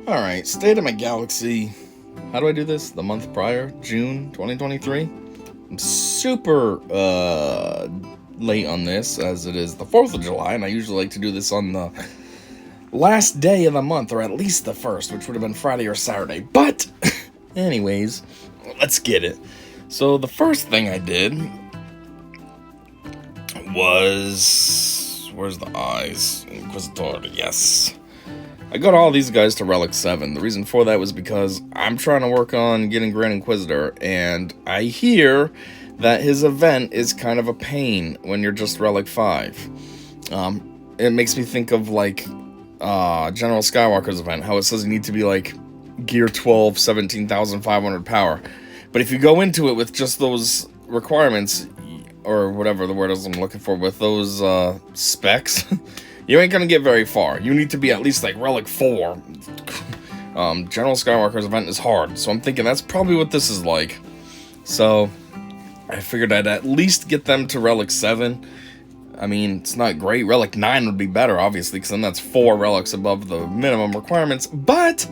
Alright, State of my Galaxy. How do I do this? The month prior? June 2023? I'm super late on this, as it is the 4th of July, and I usually like to do this on the last day of the month, or at least the first, which would have been Friday or Saturday. But, anyways, let's get it. So, the first thing I did was... Where's the eyes? Inquisitor, yes. I got all these guys to Relic 7. The reason for that was because I'm trying to work on getting Grand Inquisitor, and I hear that his event is kind of a pain when you're just Relic 5. It makes me think of, like, General Skywalker's event, how it says you need to be, like, Gear 12, 17,500 power. But if you go into it with just those requirements, or whatever the word is I'm looking for, with those specs... You ain't gonna get very far. You need to be at least like Relic 4. General Skywalker's event is hard, so I'm thinking that's probably what this is like. So, I figured I'd at least get them to Relic 7. I mean, it's not great. Relic 9 would be better, obviously, because then that's 4 relics above the minimum requirements. But,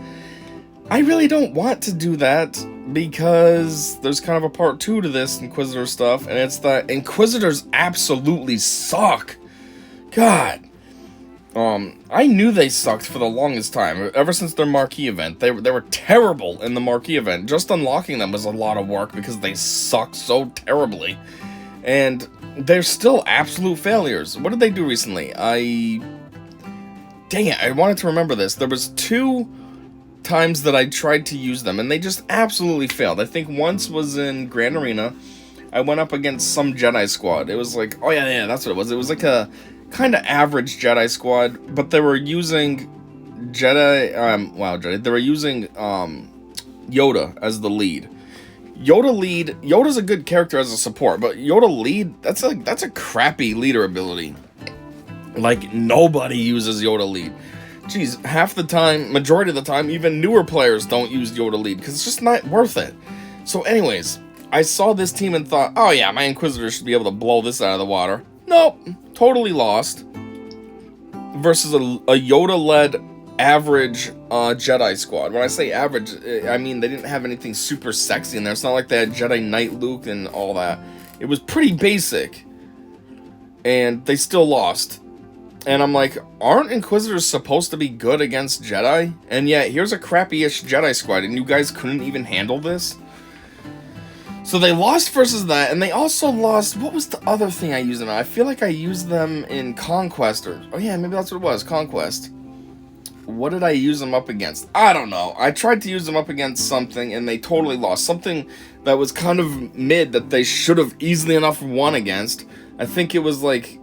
I really don't want to do that, because there's kind of a part 2 to this Inquisitor stuff, and it's that Inquisitors absolutely suck. God. I knew they sucked for the longest time. Ever since their marquee event, they were terrible in the marquee event. Just unlocking them was a lot of work because they suck so terribly. And they're still absolute failures. What did they do recently? Dang it, I wanted to remember this. There was 2 times that I tried to use them, and they just absolutely failed. I think once was in Grand Arena. I went up against some Jedi squad. It was like, oh yeah, that's what it was. It was like a kind of average Jedi squad, but they were using they were using Yoda as the lead. Yoda's a good character as a support, but Yoda lead, that's a crappy leader ability. Like, nobody uses Yoda lead. Jeez, half the time, majority of the time, even newer players don't use Yoda lead, because it's just not worth it. So anyways, I saw this team and thought, oh yeah, my Inquisitor should be able to blow this out of the water. Nope, totally lost. Versus a Yoda-led average Jedi squad. When I say average, I mean they didn't have anything super sexy in there. It's not like they had Jedi Knight Luke and all that. It was pretty basic. And they still lost. And I'm like, aren't Inquisitors supposed to be good against Jedi? And yet, here's a crappy-ish Jedi squad, and you guys couldn't even handle this? So they lost versus that, and they also lost... What was the other thing I used them in? I feel like I used them in Conquest, or... Oh yeah, maybe that's what it was, Conquest. What did I use them up against? I don't know. I tried to use them up against something, and they totally lost. Something that was kind of mid that they should have easily enough won against. I think it was like...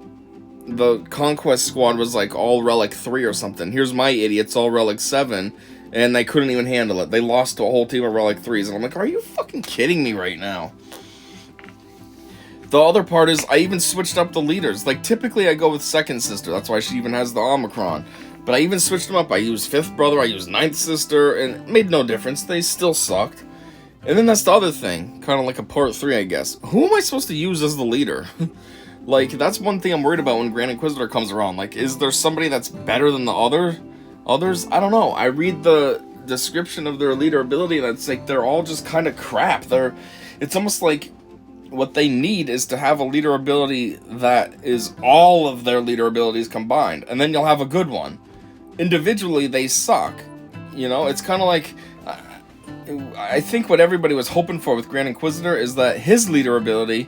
The Conquest squad was like all Relic 3 or something. Here's my idiots, all Relic 7... And they couldn't even handle it. They lost to a whole team of Relic 3s. And I'm like, are you fucking kidding me right now? The other part is, I even switched up the leaders. Like, typically I go with Second Sister. That's why she even has the Omicron. But I even switched them up. I used Fifth Brother, I used Ninth Sister, and it made no difference. They still sucked. And then that's the other thing. Kind of like a part 3, I guess. Who am I supposed to use as the leader? Like, that's one thing I'm worried about when Grand Inquisitor comes around. Like, is there somebody that's better than the others? I don't know. I read the description of their leader ability and it's like they're all just kind of crap. It's almost like what they need is to have a leader ability that is all of their leader abilities combined, and then you'll have a good one. Individually, they suck. You know, it's kind of like... I think what everybody was hoping for with Grand Inquisitor is that his leader ability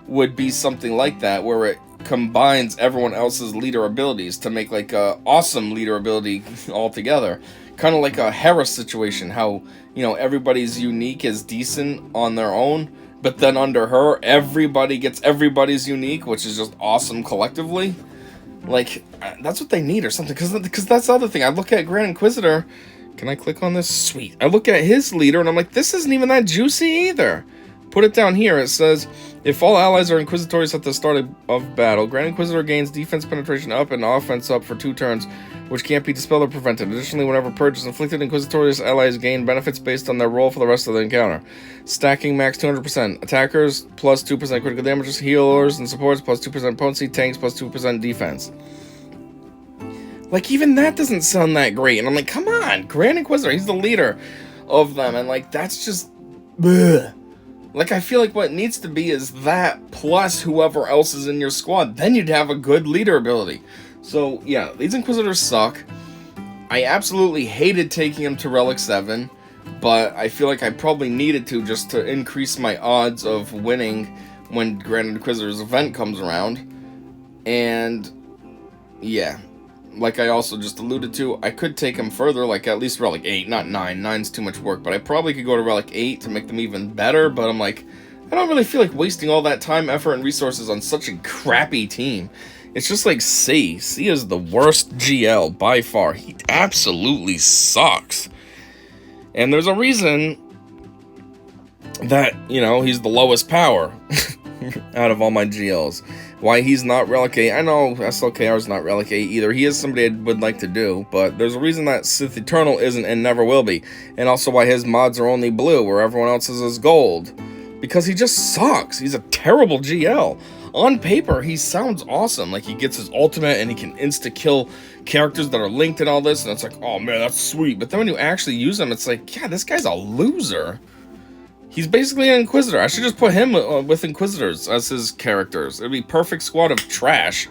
would be something like that, where it combines everyone else's leader abilities to make like a awesome leader ability altogether. Kind of like a Hera situation, how, you know, everybody's unique is decent on their own, but then under her, everybody gets everybody's unique, which is just awesome collectively. Like, that's what they need or something, because that's the other thing. I look at Grand Inquisitor, can I click on this? Sweet. I look at his leader and I'm like, this isn't even that juicy either. Put it down here. It says, if all allies are Inquisitors at the start of battle, Grand Inquisitor gains defense penetration up and offense up for 2 turns, which can't be dispelled or prevented. Additionally, whenever purge is inflicted, Inquisitorious allies gain benefits based on their roll for the rest of the encounter. Stacking max 200%. Attackers plus 2% critical damages, healers and supports plus 2% potency, tanks plus 2% defense. Like, even that doesn't sound that great. And I'm like, come on, Grand Inquisitor, he's the leader of them. And, like, that's just... bleh. Like, I feel like what it needs to be is that plus whoever else is in your squad. Then you'd have a good leader ability. So, yeah, these Inquisitors suck. I absolutely hated taking them to Relic 7. But I feel like I probably needed to just to increase my odds of winning when Grand Inquisitor's event comes around. And, yeah. Like I also just alluded to, I could take them further, like at least Relic 8, not 9. 9's too much work, but I probably could go to Relic 8 to make them even better, but I'm like, I don't really feel like wasting all that time, effort, and resources on such a crappy team. It's just like C. C is the worst GL by far. He absolutely sucks. And there's a reason that, you know, he's the lowest power out of all my GLs. Why he's not Relic 8. I know SLKR is not Relic 8 either. He is somebody I would like to do, but there's a reason that Sith Eternal isn't and never will be. And also why his mods are only blue, where everyone else's is gold. Because he just sucks. He's a terrible GL. On paper, he sounds awesome. Like, he gets his ultimate and he can insta-kill characters that are linked and all this, and it's like, oh man, that's sweet. But then when you actually use him, it's like, yeah, this guy's a loser. He's basically an Inquisitor. I should just put him with Inquisitors as his characters. It'd be perfect squad of trash.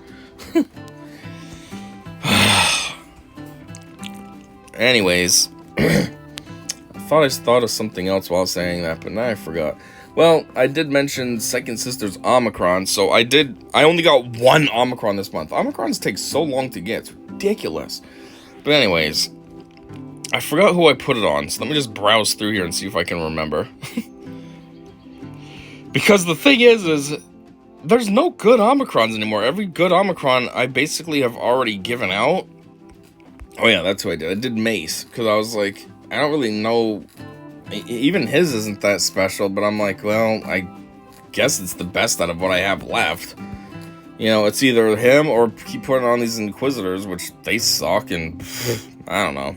Anyways, I thought of something else while saying that, but now I forgot. Well, I did mention Second Sister's Omicron, so I only got one Omicron this month. Omicrons take so long to get, it's ridiculous. But anyways, I forgot who I put it on, so let me just browse through here and see if I can remember. Because the thing is there's no good Omicrons anymore. Every good Omicron I basically have already given out. Oh yeah, that's what I did. I did Mace, because I was like, I don't really know. Even his isn't that special, but I'm like, well, I guess it's the best out of what I have left. You know, it's either him or keep putting on these Inquisitors, which they suck, and I don't know.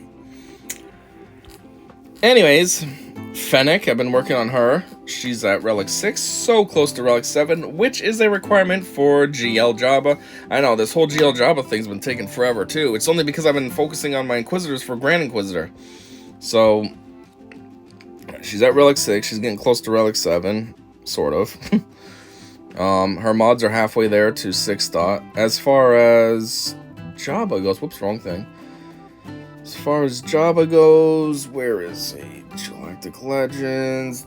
Anyways, Fennec, I've been working on her. She's at Relic 6, so close to Relic 7, which is a requirement for GL Jabba. I know, this whole GL Jabba thing's been taking forever, too. It's only because I've been focusing on my Inquisitors for Grand Inquisitor. So, she's at Relic 6, she's getting close to Relic 7, sort of. Her mods are halfway there to 6 dot. As far as Jabba goes, whoops, wrong thing. As far as Jabba goes, where is he? Galactic Legends,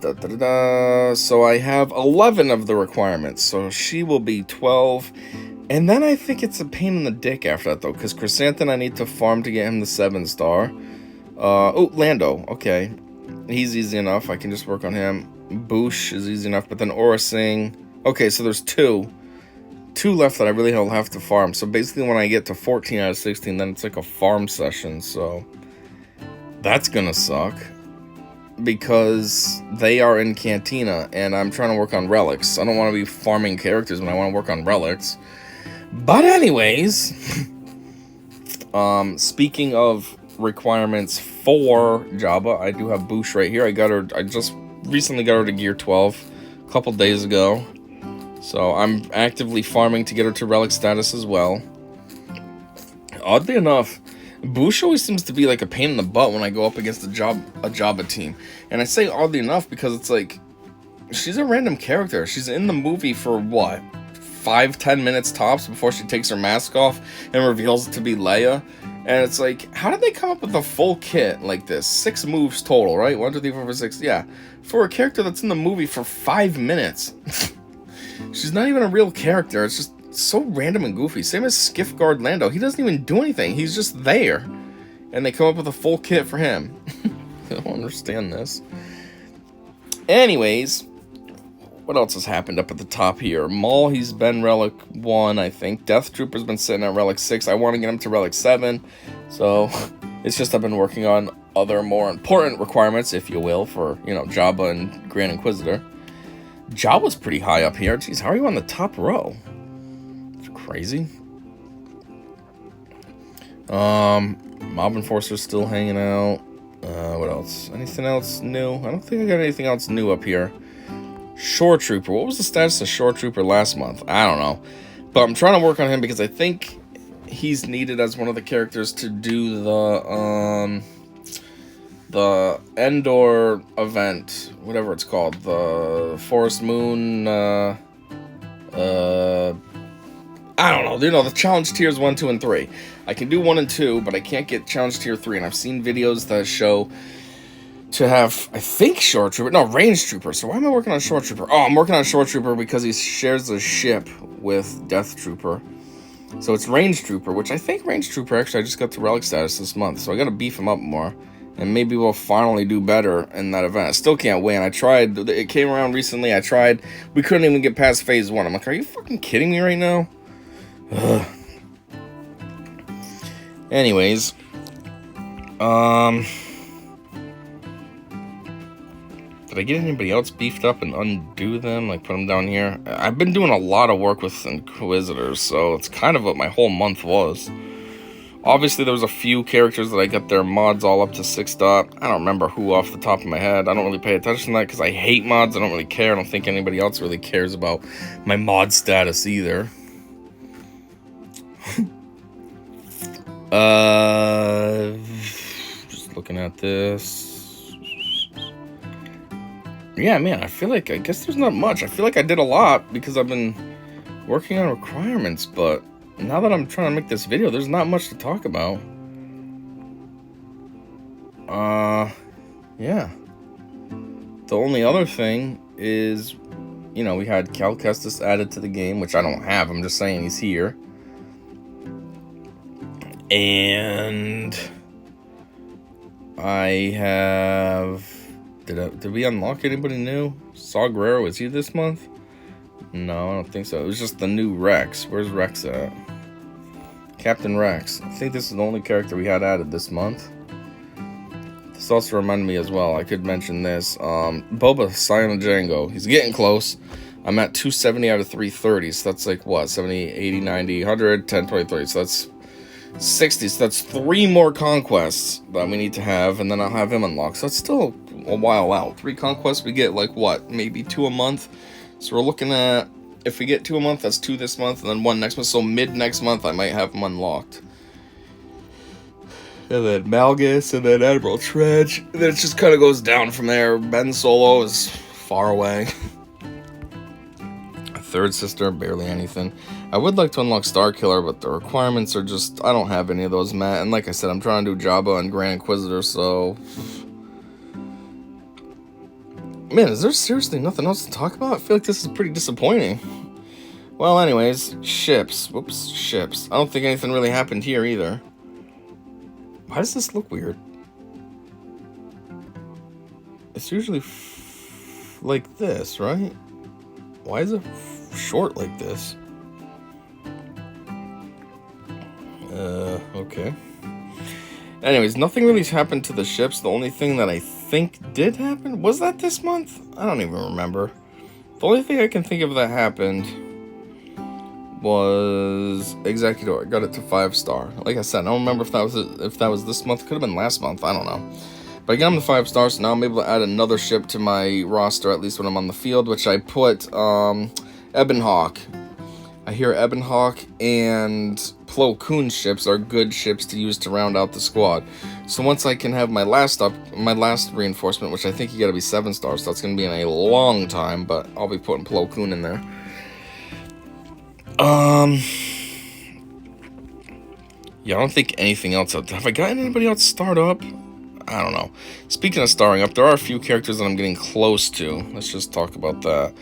So I have 11 of the requirements, so she will be 12. And then I think it's a pain in the dick after that, though, because Chrysanthemum I need to farm to get him the 7-star. Oh, Lando, okay. He's easy enough, I can just work on him. Boosh is easy enough, but then Aura Singh. Okay, so there's two left that I really will have to farm. So basically when I get to 14 out of 16, then it's like a farm session, so that's gonna suck. Because they are in Cantina, and I'm trying to work on relics. I don't want to be farming characters when I want to work on relics. But anyways, speaking of requirements for Jabba, I do have Boosh right here. I just recently got her to Gear 12 a couple days ago. So I'm actively farming to get her to relic status as well. Oddly enough, Boosh always seems to be like a pain in the butt when I go up against a Jabba team. And I say oddly enough because it's like, she's a random character. She's in the movie for what? 5-10 minutes tops before she takes her mask off and reveals it to be Leia. And it's like, how did they come up with a full kit like this? 6 moves total, right? 1, 2, 3, 4, 5, 6. Yeah. For a character that's in the movie for 5 minutes. She's not even a real character. It's just so random and goofy. Same as Skiff-Guard Lando. He doesn't even do anything. He's just there. And they come up with a full kit for him. I don't understand this. Anyways, what else has happened up at the top here? Maul, he's been Relic 1, I think. Death Trooper's been sitting at Relic 6. I want to get him to Relic 7. So, it's just I've been working on other more important requirements, if you will, for, you know, Jabba and Grand Inquisitor. Jabba's pretty high up here. Jeez, how are you on the top row? It's crazy. Mob Enforcer's still hanging out. What else? Anything else new? I don't think I got anything else new up here. Shore Trooper. What was the status of Shore Trooper last month? I don't know. But I'm trying to work on him because I think he's needed as one of the characters to do the Endor event, whatever it's called, the Forest Moon, I don't know, the challenge tiers 1, 2, and 3. I can do 1 and 2, but I can't get challenge tier 3, and I've seen videos that show to have, I think, Shore Trooper, no, Range Trooper. So why am I working on Shore Trooper? Oh, I'm working on Shore Trooper because he shares a ship with Death Trooper. So it's Range Trooper, which I think Range Trooper, actually, I just got to relic status this month, so I gotta beef him up more. And maybe we'll finally do better in that event. I still can't win. I tried. It came around recently. I tried. We couldn't even get past phase 1. I'm like, are you fucking kidding me right now? Ugh. Anyways. Did I get anybody else beefed up and undo them? Like, put them down here? I've been doing a lot of work with Inquisitors, so it's kind of what my whole month was. Obviously, there was a few characters that I got their mods all up to 6 star. I don't remember who off the top of my head. I don't really pay attention to that because I hate mods. I don't really care. I don't think anybody else really cares about my mod status either. Just looking at this. Yeah, man, I guess there's not much. I feel like I did a lot because I've been working on requirements, but now that I'm trying to make this video, there's not much to talk about. Yeah. The only other thing is, we had Cal Kestis added to the game, which I don't have. I'm just saying he's here. And I have... Did we unlock anybody new? Saw Gerrera, was he this month? No, I don't think so. It was just the new Rex. Where's Rex at? Captain Rex. I think this is the only character we had added this month. This also reminded me as well, I could mention this. Boba Scion of Django. He's getting close. I'm at 270 out of 330, so that's like what? 70, 80, 90, 100, 10, 20, 30. So that's 60. So that's 3 more conquests that we need to have, and then I'll have him unlocked. So that's still a while out. 3 conquests, we get like what? Maybe 2 a month. So we're looking at, if we get 2 a month, that's 2 this month, and then 1 next month. So mid next month, I might have them unlocked. And then Malgus, and then Admiral Trench. And then it just kind of goes down from there. Ben Solo is far away. A 3rd sister, barely anything. I would like to unlock Starkiller, but the requirements are just, I don't have any of those met. And like I said, I'm trying to do Jabba and Grand Inquisitor, so... Man, is there seriously nothing else to talk about? I feel like this is pretty disappointing. Well, anyways, ships. Whoops, ships. I don't think anything really happened here either. Why does this look weird? It's usually like this, right? Why is it short like this? Okay. Anyways, nothing really happened to the ships. The only thing that I think did happen, was that this month? I don't even remember. The only thing I can think of that happened was Executor. I got it to 5 star. Like I said, I don't remember if that was this month. Could have been last month. I don't know. But I got him to 5 stars, so now I'm able to add another ship to my roster, at least when I'm on the field, which I put Ebonhawk. I hear Ebonhawk and Plo Koon ships are good ships to use to round out the squad. So once I can have my last reinforcement, which I think you gotta be 7 stars, so that's gonna be in a long time, but I'll be putting Plo Koon in there. Yeah, I don't think anything else. Have I gotten anybody else start up? I don't know. Speaking of starring up, there are a few characters that I'm getting close to. Let's just talk about that.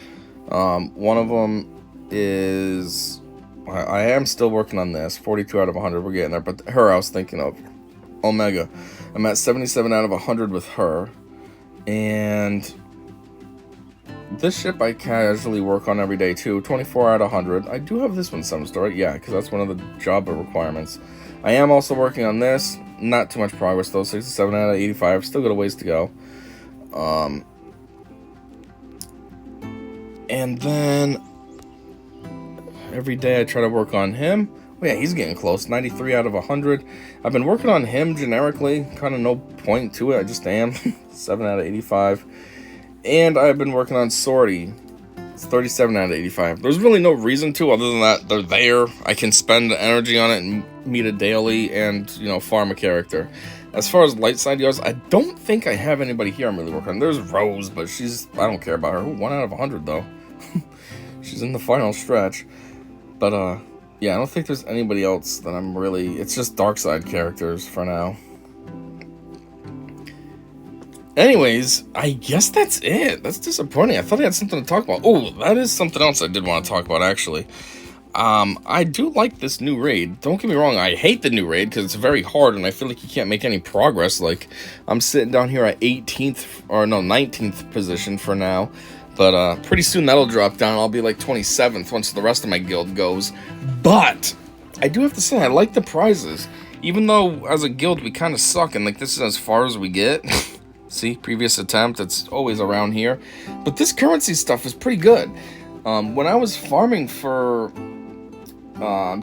One of them is... I am still working on this. 42 out of 100, we're getting there. But her I was thinking of. Omega. I'm at 77 out of 100 with her. And this ship I casually work on every day too. 24 out of 100. I do have this one 7-star. Yeah, because that's one of the Jabba requirements. I am also working on this. Not too much progress though. 67 out of 85. Still got a ways to go. And then every day I try to work on him. Oh yeah, he's getting close. 93 out of 100. I've been working on him generically. Kind of no point to it. I just am. 7 out of 85. And I've been working on Sortie. It's 37 out of 85. There's really no reason to, other than that they're there. I can spend energy on it and meet a daily and, you know, farm a character. As far as light side goes, I don't think I have anybody here I'm really working on. There's Rose, but I don't care about her. 1 out of 100, though. She's in the final stretch. But, yeah, I don't think there's anybody else that I'm really... It's just dark side characters for now. Anyways, I guess that's it. That's disappointing. I thought I had something to talk about. Oh, that is something else I did want to talk about, actually. I do like this new raid. Don't get me wrong, I hate the new raid because it's very hard and I feel like you can't make any progress. Like, I'm sitting down here at 19th position for now. But pretty soon that'll drop down. I'll be like 27th once the rest of my guild goes. But I do have to say, I like the prizes. Even though as a guild we kind of suck and like this is as far as we get. See, previous attempt, it's always around here. But this currency stuff is pretty good. When I was farming for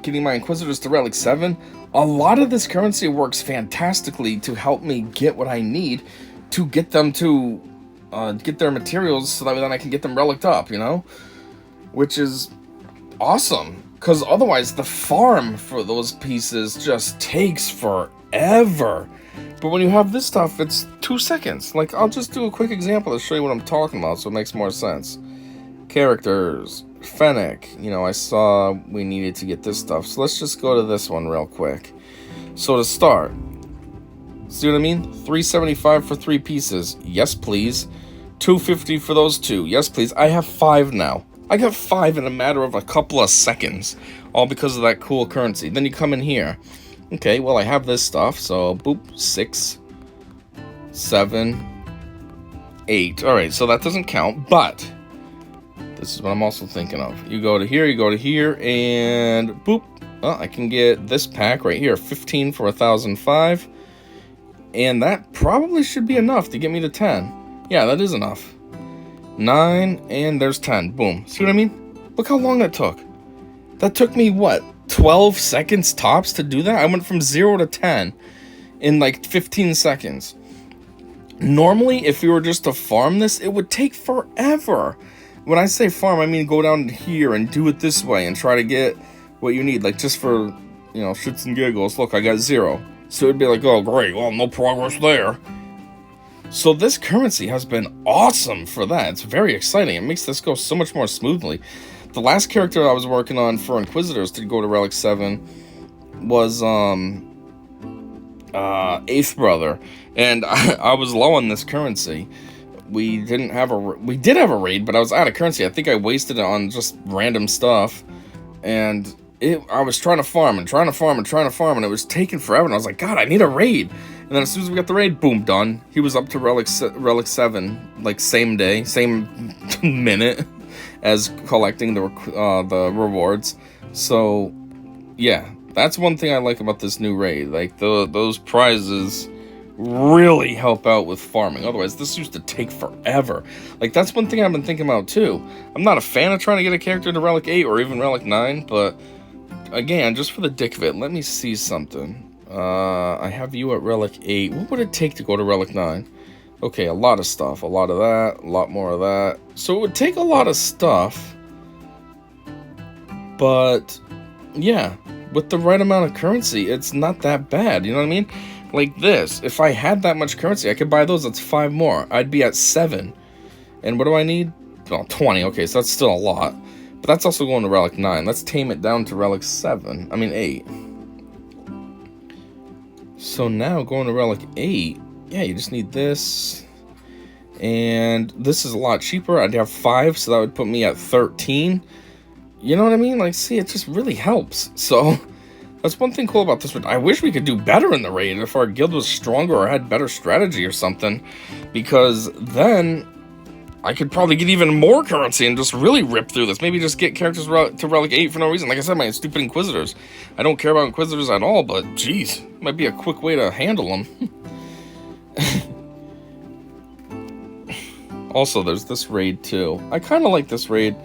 getting my Inquisitors to Relic 7, a lot of this currency works fantastically to help me get what I need to get them to get their materials so that then I can get them reliced up, you know? Which is awesome. Because otherwise the farm for those pieces just takes forever. But when you have this stuff, it's 2 seconds. Like, I'll just do a quick example to show you what I'm talking about so it makes more sense. Characters, Fennec. You know, I saw we needed to get this stuff. So let's just go to this one real quick. So to start, see what I mean? 375 for 3 pieces. Yes, please. 250 for those 2. Yes, please. I have 5 now. I got 5 in a matter of a couple of seconds. All because of that cool currency. Then you come in here. Okay, well, I have this stuff, so boop, 6, 7, 8. Alright, so that doesn't count, but this is what I'm also thinking of. You go to here, and boop. Well, I can get this pack right here, 15 for 1,005. And that probably should be enough to get me to 10. Yeah, that is enough. 9, and there's 10. Boom. See what I mean? Look how long that took. That took me, what? 12 seconds tops to do that? I went from 0 to 10 in like 15 seconds. Normally, if you were just to farm this, it would take forever. When I say farm, I mean go down here and do it this way and try to get what you need. Like, just for, you know, shits and giggles. Look, I got 0. So it'd be like, oh, great. Well, no progress there. So this currency has been awesome for that. It's very exciting. It makes this go so much more smoothly. The last character I was working on for Inquisitors to go to Relic 7 was 8th Brother, and I was low on this currency. We did have a raid, but I was out of currency. I think I wasted it on just random stuff, and I was trying to farm, and it was taking forever, and I was like, God, I need a raid. And then as soon as we got the raid, boom, done. He was up to Relic 7, like same day, same minute as collecting the rewards. So, yeah, that's one thing I like about this new raid. Like, those prizes really help out with farming. Otherwise, this used to take forever. Like, that's one thing I've been thinking about, too. I'm not a fan of trying to get a character to Relic 8 or even Relic 9, but, again, just for the dick of it, let me see something. I have you at Relic 8. What would it take to go to Relic 9? Okay, a lot of stuff. A lot of that. A lot more of that. So it would take a lot of stuff. But, yeah, with the right amount of currency, it's not that bad. You know what I mean? Like this. If I had that much currency, I could buy those. That's 5 more. I'd be at 7. And what do I need? Well, 20. Okay, so that's still a lot. But that's also going to Relic 9. Let's tame it down to Relic 7. I mean, 8. So now, going to Relic 8, yeah, you just need this. And this is a lot cheaper. I'd have 5, so that would put me at 13. You know what I mean? Like, see, it just really helps. So, that's one thing cool about this raid. I wish we could do better in the raid if our guild was stronger or had better strategy or something. Because then I could probably get even more currency and just really rip through this. Maybe just get characters to Relic 8 for no reason. Like I said, my stupid Inquisitors. I don't care about Inquisitors at all, but geez, might be a quick way to handle them. Also, there's this raid too. I kind of like this raid.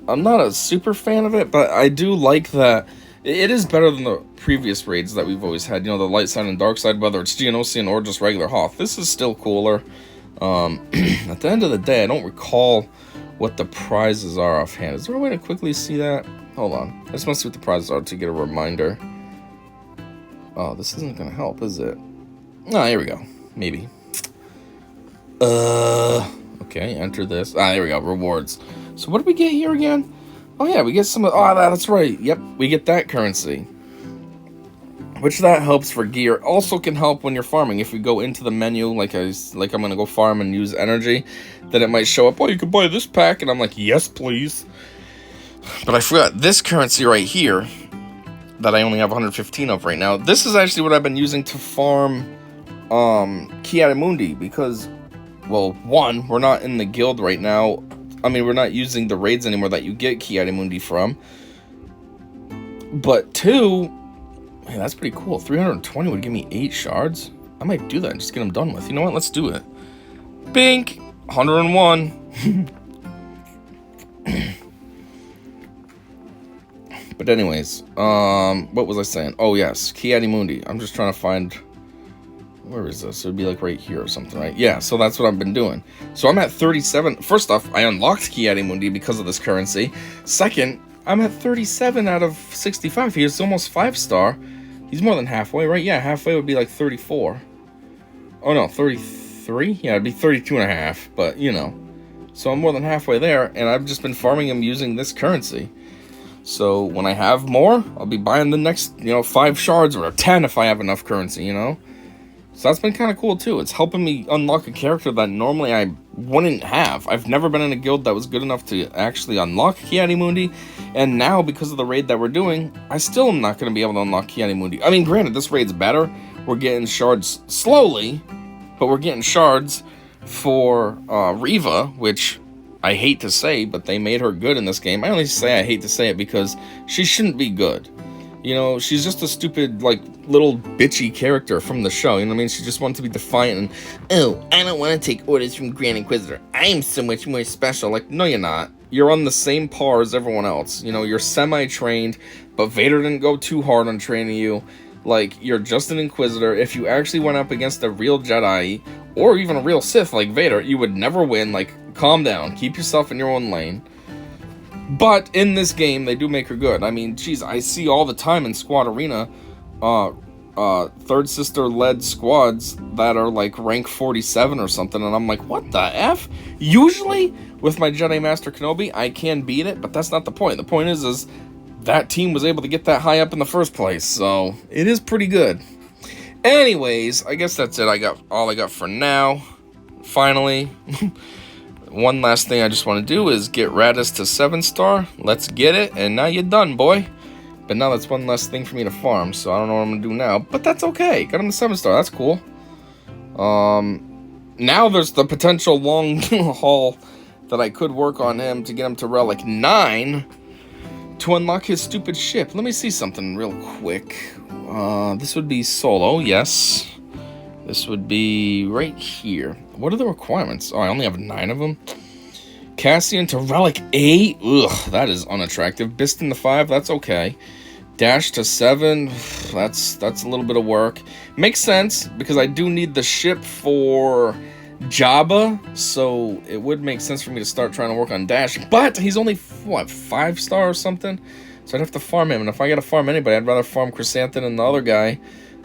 I'm not a super fan of it, but I do like that it is better than the previous raids that we've always had. You know, the light side and dark side, whether it's Geonosian or just regular Hoth. This is still cooler. At the end of the day, I don't recall what the prizes are offhand. Is there a way to quickly see that? Hold on. I just want to see what the prizes are to get a reminder. Oh, this isn't going to help, is it? Oh, here we go. Maybe. Okay, enter this. Ah, there we go. Rewards. So what do we get here again? Oh, yeah, we get some... Oh, that's right. Yep, we get that currency. Which that helps for gear. Also can help when you're farming. If we go into the menu, like I'm going to go farm and use energy, then it might show up, oh, you can buy this pack. And I'm like, yes, please. But I forgot this currency right here that I only have 115 of right now. This is actually what I've been using to farm Kiadimundi because, well, one, we're not in the guild right now. I mean, we're not using the raids anymore that you get Kiadimundi from. But two... Man, that's pretty cool. 320 would give me 8 shards. I might do that and just get them done with. You know what? Let's do it. Bink! 101. But anyways, what was I saying? Oh, yes. Kiadimundi. I'm just trying to find... Where is this? It would be like right here or something, right? Yeah, so that's what I've been doing. So I'm at 37. First off, I unlocked Kiadimundi because of this currency. Second, I'm at 37 out of 65. He is almost 5-star. He's more than halfway, right? Yeah, halfway would be like 34. Oh, no, 33? Yeah, it'd be 32 and a half, but, you know. So I'm more than halfway there, and I've just been farming him using this currency. So when I have more, I'll be buying the next, 5 shards, or 10 if I have enough currency, So that's been kind of cool, too. It's helping me unlock a character that normally I wouldn't have. I've never been in a guild that was good enough to actually unlock Kiadimundi. And now, because of the raid that we're doing, I still am not going to be able to unlock Kiadimundi. I mean, granted, this raid's better. We're getting shards slowly, but we're getting shards for Riva, which I hate to say, but they made her good in this game. I only say I hate to say it because she shouldn't be good. She's just a stupid, little bitchy character from the show. You know what I mean? She just wants to be defiant and, oh, I don't want to take orders from Grand Inquisitor. I am so much more special. Like, no, you're not. You're on the same par as everyone else. You're semi-trained, but Vader didn't go too hard on training you. You're just an Inquisitor. If you actually went up against a real Jedi, or even a real Sith like Vader, you would never win. Calm down. Keep yourself in your own lane. But in this game, they do make her good. I mean, geez, I see all the time in Squad Arena, Third Sister-led squads that are, rank 47 or something, and I'm like, what the F? Usually, with my Jedi Master Kenobi, I can beat it, but that's not the point. The point is that team was able to get that high up in the first place, so it is pretty good. Anyways, I guess that's it. I got all I got for now. Finally. One last thing I just want to do is get Radis to 7-star. Let's get it, and now you're done, boy. But now that's one less thing for me to farm, so I don't know what I'm going to do now. But that's okay. Got him to 7-star. That's cool. Now there's the potential long haul that I could work on him to get him to Relic 9 to unlock his stupid ship. Let me see something real quick. This would be solo, yes. This would be right here. What are the requirements? Oh, I only have 9 of them. Cassian to Relic 8. Ugh, that is unattractive. Biston to 5. That's okay. Dash to 7. That's a little bit of work. Makes sense, because I do need the ship for Jabba. So it would make sense for me to start trying to work on Dash. But he's only, what, 5-star or something? So I'd have to farm him. And if I gotta farm anybody, I'd rather farm Chrysanthemum and the other guy.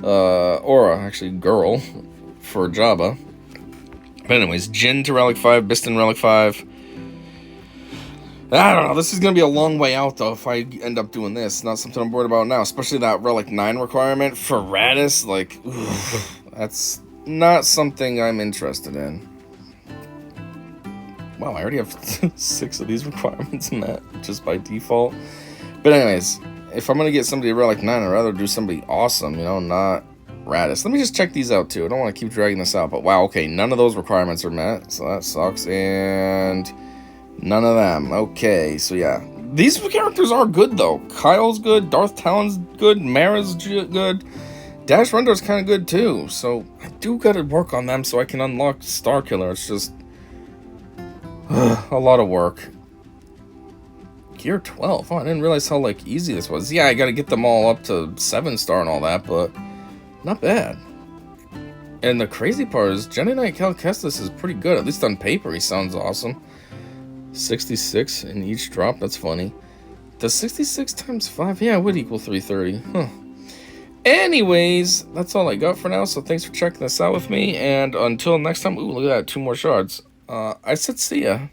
Or actually girl for Jabba. But anyways, Jin to Relic 5, Biston Relic 5. I don't know, this is going to be a long way out though if I end up doing this. Not something I'm worried about now, especially that Relic 9 requirement for Radis. That's not something I'm interested in. Wow, I already have 6 of these requirements met just by default. But anyways, if I'm going to get somebody Relic 9, I'd rather do somebody awesome, not Radis. Let me just check these out, too. I don't want to keep dragging this out, but wow, okay, none of those requirements are met, so that sucks, and none of them. Okay, so yeah. These characters are good, though. Kyle's good, Darth Talon's good, Mara's good, Dash Rendar's kind of good, too, so I do got to work on them so I can unlock Starkiller. It's just a lot of work. Gear 12. Oh, I didn't realize how, easy this was. Yeah, I gotta get them all up to 7-star and all that, but not bad. And the crazy part is, Jedi Knight Cal Kestis is pretty good. At least on paper, he sounds awesome. 66 in each drop. That's funny. Does 66 times 5? Yeah, it would equal 330. Huh. Anyways, that's all I got for now. So thanks for checking this out with me. And until next time, ooh, look at that. 2 more shards. I said see ya.